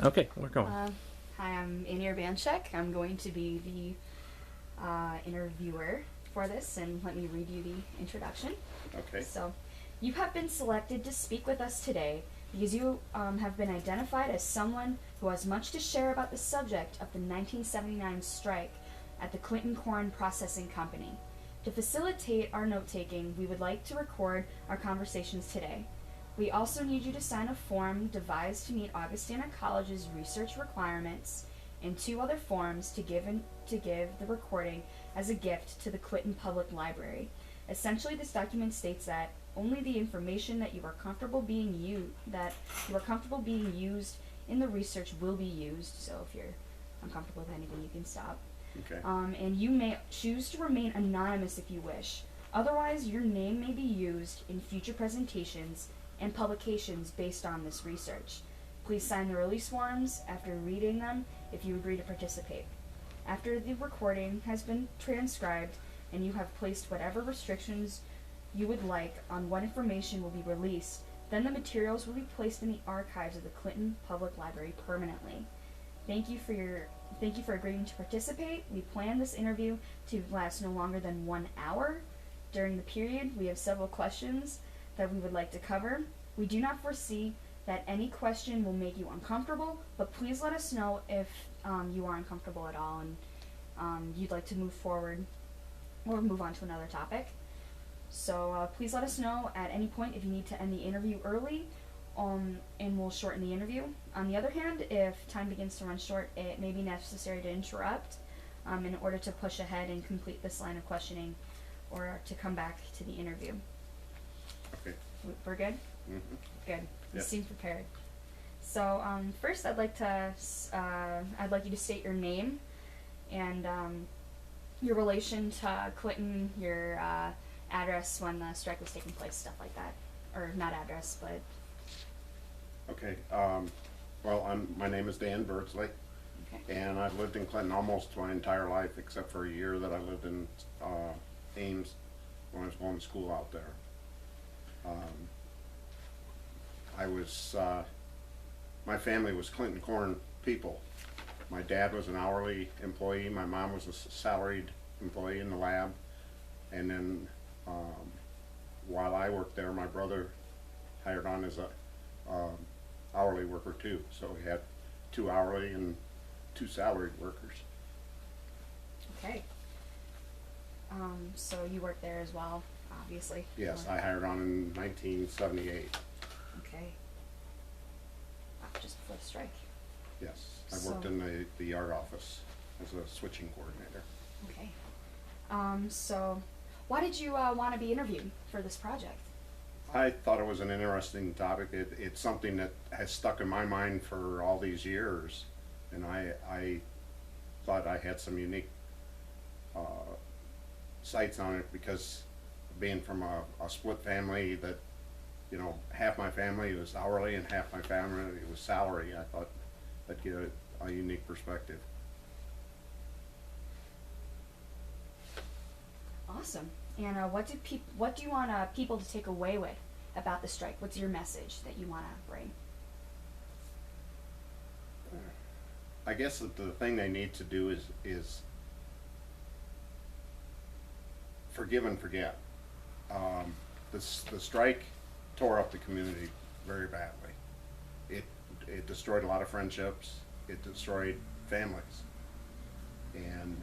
Okay, we're going. Hi, I'm Annie Urbanchek. I'm going to be the interviewer for this, and let me read you the introduction. Okay. So, you have been selected to speak with us today because you have been identified as someone who has much to share about the subject of the 1979 strike at the Clinton Corn Processing Company. To facilitate our note taking, we would like to record our conversations today. We also need you to sign a form devised to meet Augustana College's research requirements and two other forms to give the recording as a gift to the Clinton Public Library. Essentially, this document states that only the information that you are comfortable being used in the research will be used. So if you're uncomfortable with anything, you can stop. Okay. And you may choose to remain anonymous if you wish. Otherwise, your name may be used in future presentations and publications based on this research. Please sign the release forms after reading them if you agree to participate. After the recording has been transcribed and you have placed whatever restrictions you would like on what information will be released, then the materials will be placed in the archives of the Clinton Public Library permanently. Thank you for agreeing to participate. We plan this interview to last no longer than 1 hour. During the period, we have several questions that we would like to cover. We do not foresee that any question will make you uncomfortable, but please let us know if you are uncomfortable at all and you'd like to move forward or move on to another topic. So please let us know at any point if you need to end the interview early, and we'll shorten the interview. On the other hand, if time begins to run short, it may be necessary to interrupt in order to push ahead and complete this line of questioning or to come back to the interview. Okay. We're good? Mm-hmm. Good. You Yep. seem prepared. So first, I'd like you to state your name and your relation to Clinton, your address when the strike was taking place, stuff like that, or not address, but Okay. My name is Dan Birdsley, okay. and I've lived in Clinton almost my entire life, except for a year that I lived in Ames when I was going to school out there. My family was Clinton Corn people. My dad was an hourly employee. My mom was a salaried employee in the lab. And then while I worked there, my brother hired on as a hourly worker too. So we had 2 hourly and 2 salaried workers. Okay. So you worked there as well, obviously. Yes, I hired on in 1978. Okay. Just before the strike. Yes, I worked in the yard office as a switching coordinator. Okay. So why did you want to be interviewed for this project? I thought it was an interesting topic. It's something that has stuck in my mind for all these years, and I thought I had some unique sights on it because being from a split family that, you know, half my family was hourly and half my family was salary. I thought I'd get a unique perspective. Awesome. And what do you want people to take away with about the strike? What's your message that you want to bring? I guess that the thing they need to do is forgive and forget. The strike tore up the community very badly. It destroyed a lot of friendships. It destroyed families, and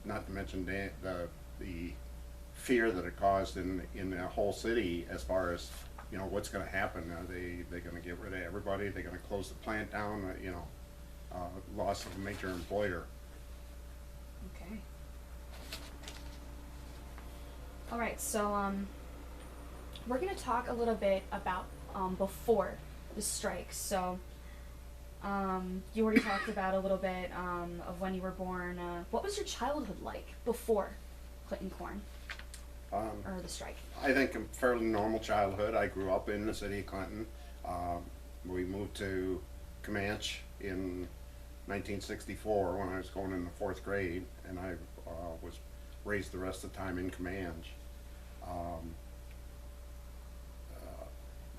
not to mention the fear that it caused in the whole city as far as, you know, what's going to happen. Are they going to get rid of everybody? They're going to close the plant down? Loss of a major employer. Okay. All right. So we're going to talk a little bit about before the strike. So you already talked about a little bit of when you were born. What was your childhood like before Clinton Corn or the strike? I think a fairly normal childhood. I grew up in the city of Clinton. We moved to Comanche in 1964 when I was going in the 4th grade, and I was raised the rest of the time in Comanche.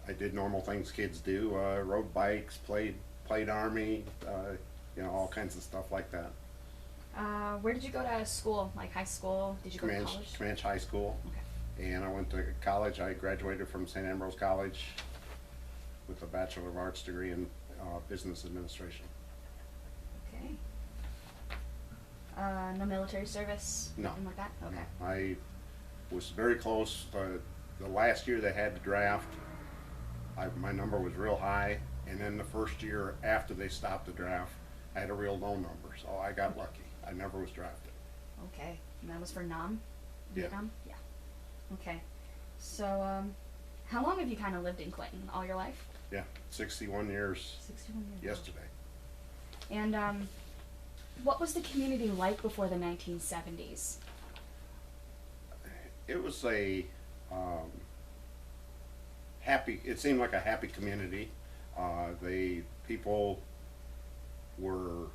I did normal things kids do, rode bikes, played army, all kinds of stuff like that. Where did you go to school? Like high school? Did you go to college? Comanche High School. Okay. And I went to college. I graduated from St. Ambrose College with a Bachelor of Arts degree in Business Administration. Okay. No military service? No. Nothing like that? Okay. No, I was very close. The last year they had the draft, my number was real high. And then the first year after they stopped the draft, I had a real low number. So I got lucky. I never was drafted. Okay. And that was for Nam? Yeah. Vietnam? Yeah. Okay. So, how long have you kind of lived in Clinton? All your life? Yeah, 61 years 61 years. yesterday. And, what was the community like before the 1970s? It was a happy. It seemed like a happy community. People were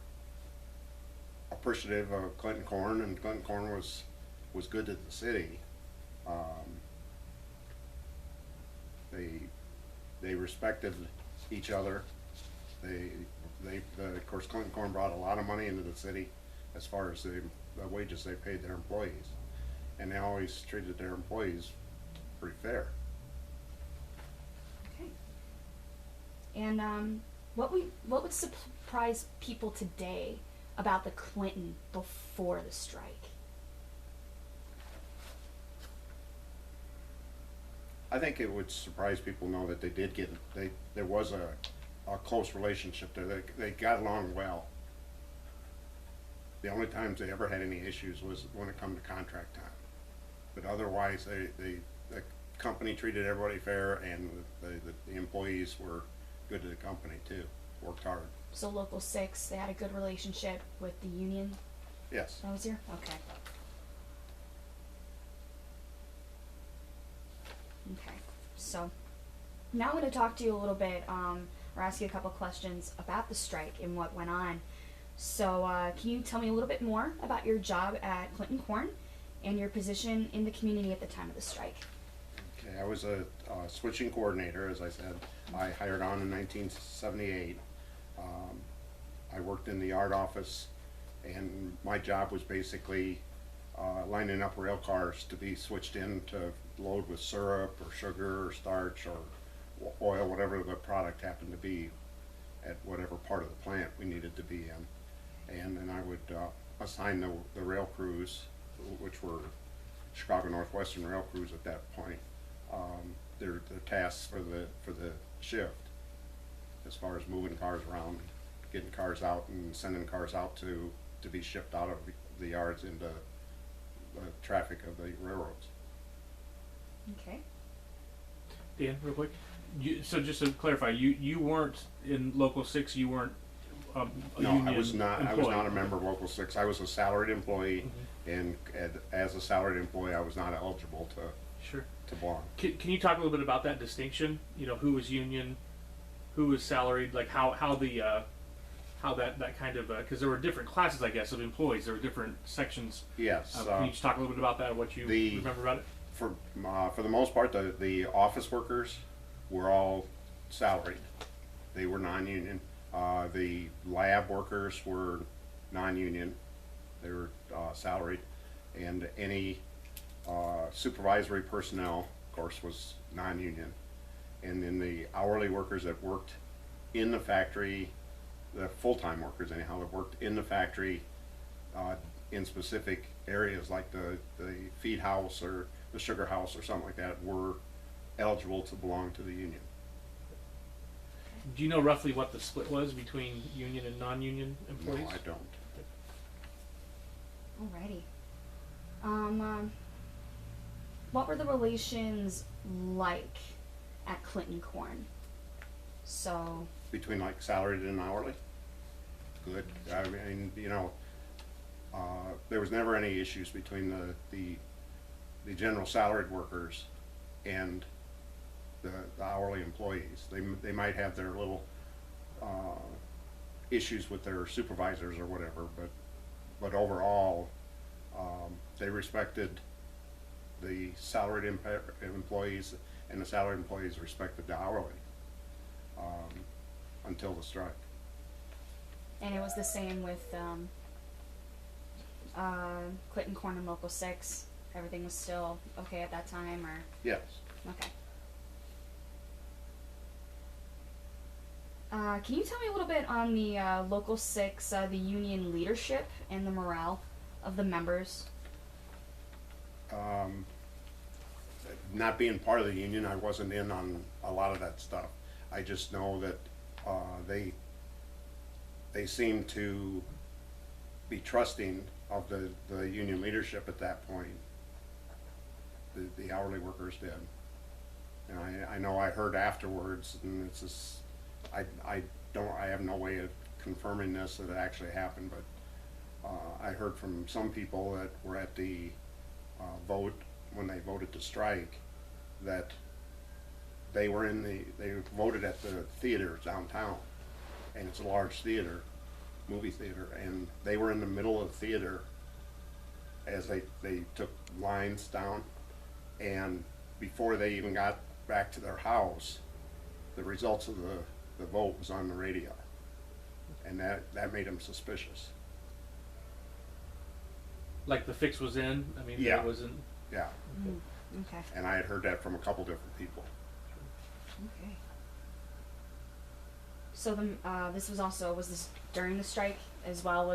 appreciative of Clinton Corn, and Clinton Corn was good to the city. They respected each other. Of course, Clinton Corn brought a lot of money into the city as far as the wages they paid their employees, and they always treated their employees pretty fair. Okay. And what would surprise people today about the Clinton before the strike? I think it would surprise people to know that there was a close relationship there. They got along well. The only times they ever had any issues was when it come to contract time. But otherwise, the company treated everybody fair, and the employees were good to the company too. Worked hard. So Local 6, they had a good relationship with the union? Yes. That was here? Okay. Okay. So now I'm going to talk to you a little bit, or ask you a couple questions about the strike and what went on. So can you tell me a little bit more about your job at Clinton Corn and your position in the community at the time of the strike? Okay, I was a switching coordinator, as I said. I hired on in 1978. I worked in the yard office, and my job was basically lining up rail cars to be switched in to load with syrup or sugar or starch or oil, whatever the product happened to be at whatever part of the plant we needed to be in. And then I would assign the rail crews, which were Chicago Northwestern rail crews at that point, their tasks for the shift, as far as moving cars around, getting cars out and sending cars out to be shipped out of the yards into the traffic of the railroads. Okay. Dan, real quick. So just to clarify, you weren't in Local 6. You weren't a No, union I was not. employee. I was not a member of Local 6. I was a salaried employee, and as a salaried employee, I was not eligible Sure. to belong. Can you talk a little bit about that distinction? Who was union, who was salaried, like how that kind of because there were different classes, I guess, of employees. There were different sections. Yes. Can you just talk a little bit about that? What you remember about it? For the most part, the office workers were all salaried. They were non-union. The lab workers were non-union. They were salaried, and any supervisory personnel, of course, was non-union. And then the hourly workers that worked in the factory, the full-time workers anyhow, that worked in the factory in specific areas like the feed house or the sugar house or something like that, were eligible to belong to the union. Do you know roughly what the split was between union and non-union employees? No, I don't. Alrighty. What were the relations like at Clinton Corn? So Between like salaried and hourly? Good. I mean, there was never any issues between the general salaried workers and the hourly employees. They might have their little issues with their supervisors or whatever, but overall, they respected the salaried employees, and the salaried employees respected the hourly until the strike. And it was the same with Clinton Corner Local 6. Everything was still okay at that time, or Yes. okay. Can you tell me a little bit on the Local 6, the union leadership and the morale of the members? Not being part of the union, I wasn't in on a lot of that stuff. I just know that they seemed to be trusting of the union leadership at that point. The hourly workers did. And I know I heard afterwards, and it's just, I have no way of confirming this that it actually happened, but I heard from some people that were at the vote when they voted to strike, that they voted at the theater downtown, and it's a large theater, movie theater, and they were in the middle of the theater as they took lines down, and before they even got back to their house, the results of the vote was on the radio, and that made them suspicious. Like the fix was in. I mean, Yeah. it wasn't. Yeah, Okay. and I had heard that from a couple different people. Okay. So this was this during the strike as well?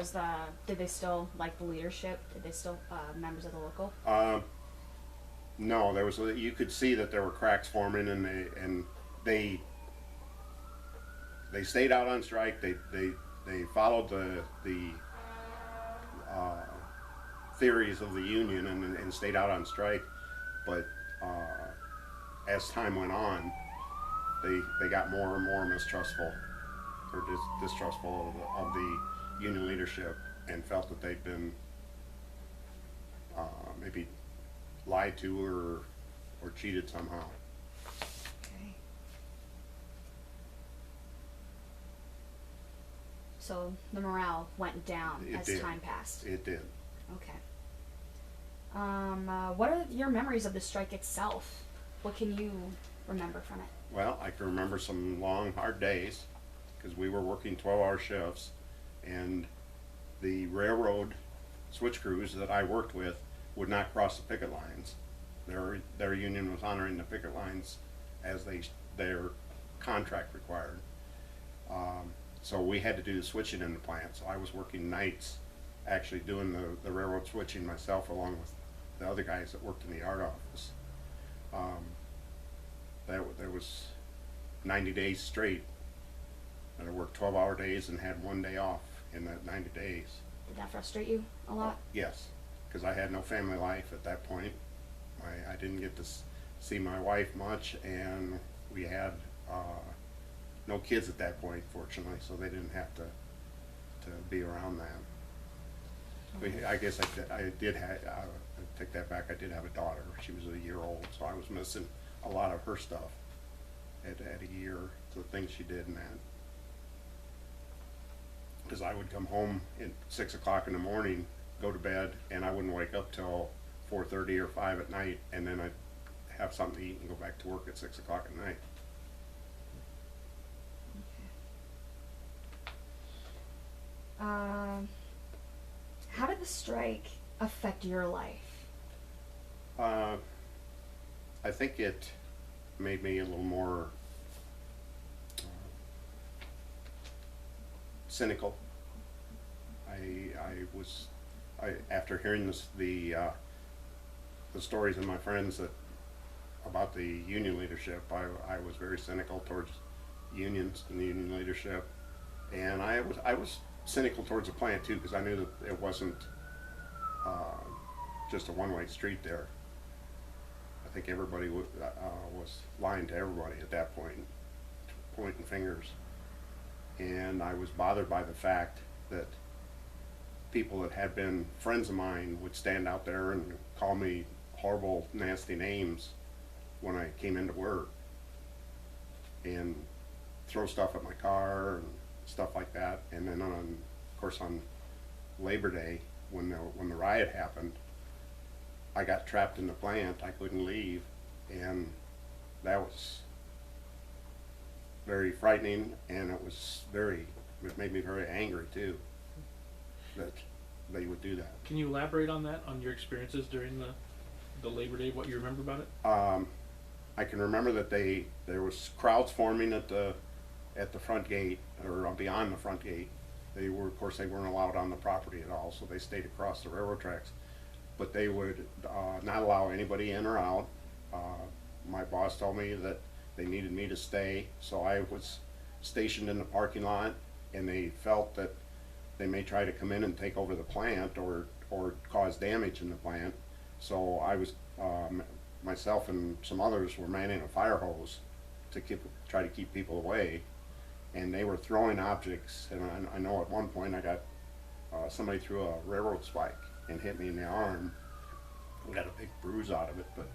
Did they still like the leadership? Did they still members of the local? No, you could see that there were cracks forming, and they stayed out on strike. They followed the theories of the union and stayed out on strike. But as time went on, they got more and more mistrustful or distrustful of the union leadership, and felt that they'd been maybe lied to or cheated somehow. Okay. So the morale went down It as did. time passed. It did. Okay. What are your memories of the strike itself? What can you remember from it? Well, I can remember some long, hard days, because we were working 12-hour shifts, and the railroad switch crews that I worked with would not cross the picket lines. Their union was honoring the picket lines as their contract required. So we had to do the switching in the plant. So I was working nights, actually doing the railroad switching myself, along with the other guys that worked in the yard office. There was 90 days straight, and I worked 12-hour days and had one day off in that 90 days. Did that frustrate you a lot? Yes, because I had no family life at that point. I didn't get to see my wife much, and we had no kids at that point, fortunately, so they didn't have to be around that. I guess I did have, I take that back, I did have a daughter. She was a year old, so I was missing a lot of her stuff at a year, the things she did and that. Because I would come home at 6 o'clock in the morning, go to bed, and I wouldn't wake up till 4:30 or 5 at night, and then I'd have something to eat and go back to work at 6 o'clock at night. How did the strike affect your life? I think it made me a little more cynical. After hearing the stories of my friends about the union leadership, I was very cynical towards unions and the union leadership, and I was cynical towards the plant too, because I knew that it wasn't just a one-way street there. I think everybody was lying to everybody at that point, pointing fingers, and I was bothered by the fact that people that had been friends of mine would stand out there and call me horrible, nasty names when I came into work, and throw stuff at my car and stuff like that. And then of course on Labor Day, when the riot happened, I got trapped in the plant. I couldn't leave, and that was very frightening, and it made me very angry too, that they would do that. Can you elaborate on that, on your experiences during the Labor Day, what you remember about it? I can remember that there was crowds forming at the front gate, or beyond the front gate. Of course, they weren't allowed on the property at all, so they stayed across the railroad tracks. But they would not allow anybody in or out. My boss told me that they needed me to stay, so I was stationed in the parking lot, and they felt that they may try to come in and take over the plant or cause damage in the plant. So I was, myself and some others were manning a fire hose to try to keep people away. And they were throwing objects, and I know at one point I got, somebody threw a railroad spike and hit me in the arm. I got a big bruise out of it, but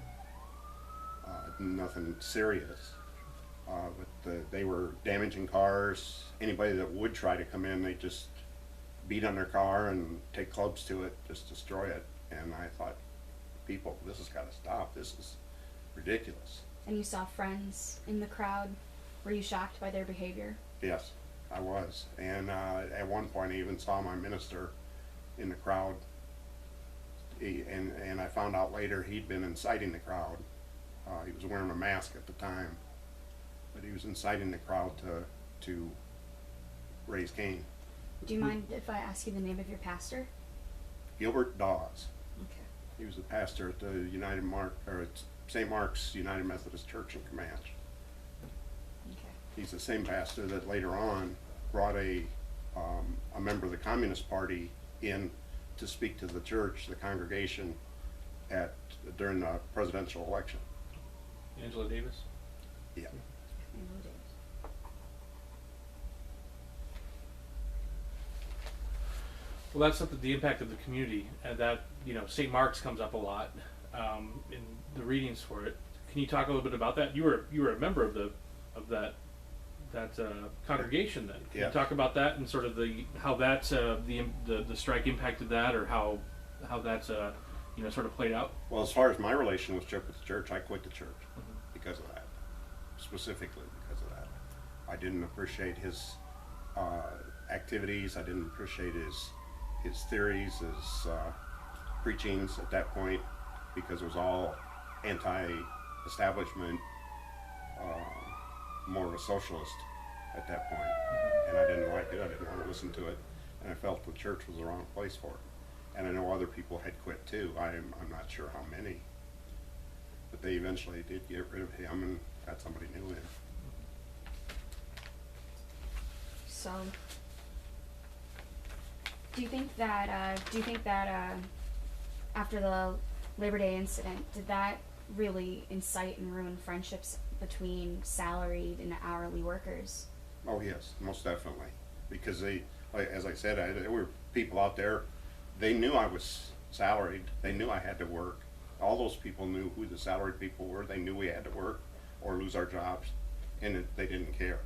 nothing serious. But they were damaging cars. Anybody that would try to come in, they just beat on their car and take clubs to it, just destroy it. And I thought, people, this has got to stop. This is ridiculous. And you saw friends in the crowd. Were you shocked by their behavior? Yes, I was. And at one point I even saw my minister in the crowd. And I found out later he'd been inciting the crowd. He was wearing a mask at the time, but he was inciting the crowd to raise Cain. Do you mind if I ask you the name of your pastor? Gilbert Dawes. Okay. He was the pastor at the St. Mark's United Methodist Church in Comanche. Okay. He's the same pastor that later on brought a member of the Communist Party in to speak to the church, the congregation, during the presidential election. Angela Davis? Yeah. Angela Davis. Well, that's something, the impact of the community, and that, St. Mark's comes up a lot in the readings for it. Can you talk a little bit about that? You were a member of that congregation then. Can Yeah. you talk about that and sort of how that's the strike impacted that, or how that's sort of played out? Well, as far as my relationship with the church, I quit the church because of that. Specifically because of that. I didn't appreciate his activities. I didn't appreciate his theories, his preachings at that point, because it was all anti-establishment, more of a socialist at that point. And I didn't like it. I didn't want to listen to it. And I felt the church was the wrong place for it. And I know other people had quit too. I'm not sure how many. But they eventually did get rid of him and got somebody new in. So, do you think that after the Labor Day incident, did that really incite and ruin friendships between salaried and hourly workers? Oh yes, most definitely. Because as I said, there were people out there, they knew I was salaried. They knew I had to work. All those people knew who the salaried people were. They knew we had to work or lose our jobs, and they didn't care.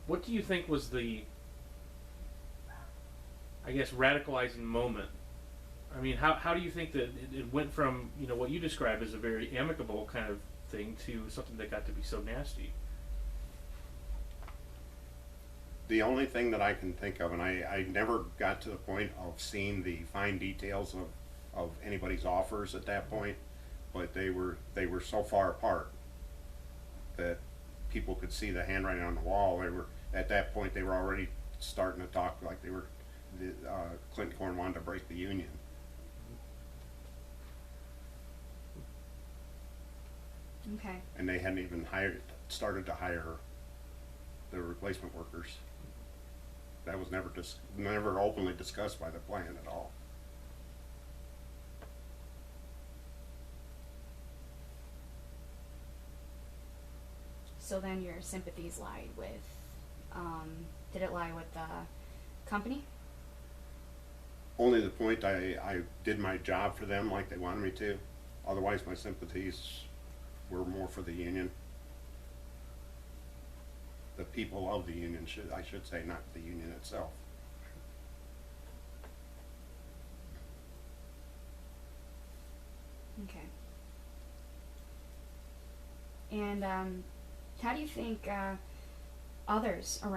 What do you think was the, I guess, radicalizing moment? I mean, how do you think that it went from, what you describe as a very amicable kind of thing to something that got to be so nasty? The only thing that I can think of, and I never got to the point of seeing the fine details of anybody's offers at that point, but they were so far apart that people could see the handwriting on the wall. At that point they were already starting to talk like Clinton Corn wanted to break the union. Okay. And they hadn't even started to hire the replacement workers. That was never openly discussed by the plant at all. So then your sympathies lied with, did it lie with the company? Only the point I did my job for them like they wanted me to. Otherwise my sympathies were more for the union. The people of the union, I should say, not the union itself. Okay. And how do you think others around